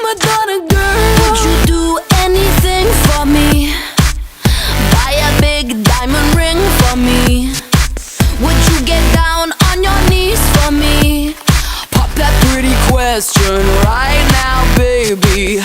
prima donna girl. Would you do anything for me? Buy a big diamond ring for me? Would you get down on your knees for me? Pop that pretty question right now, baby.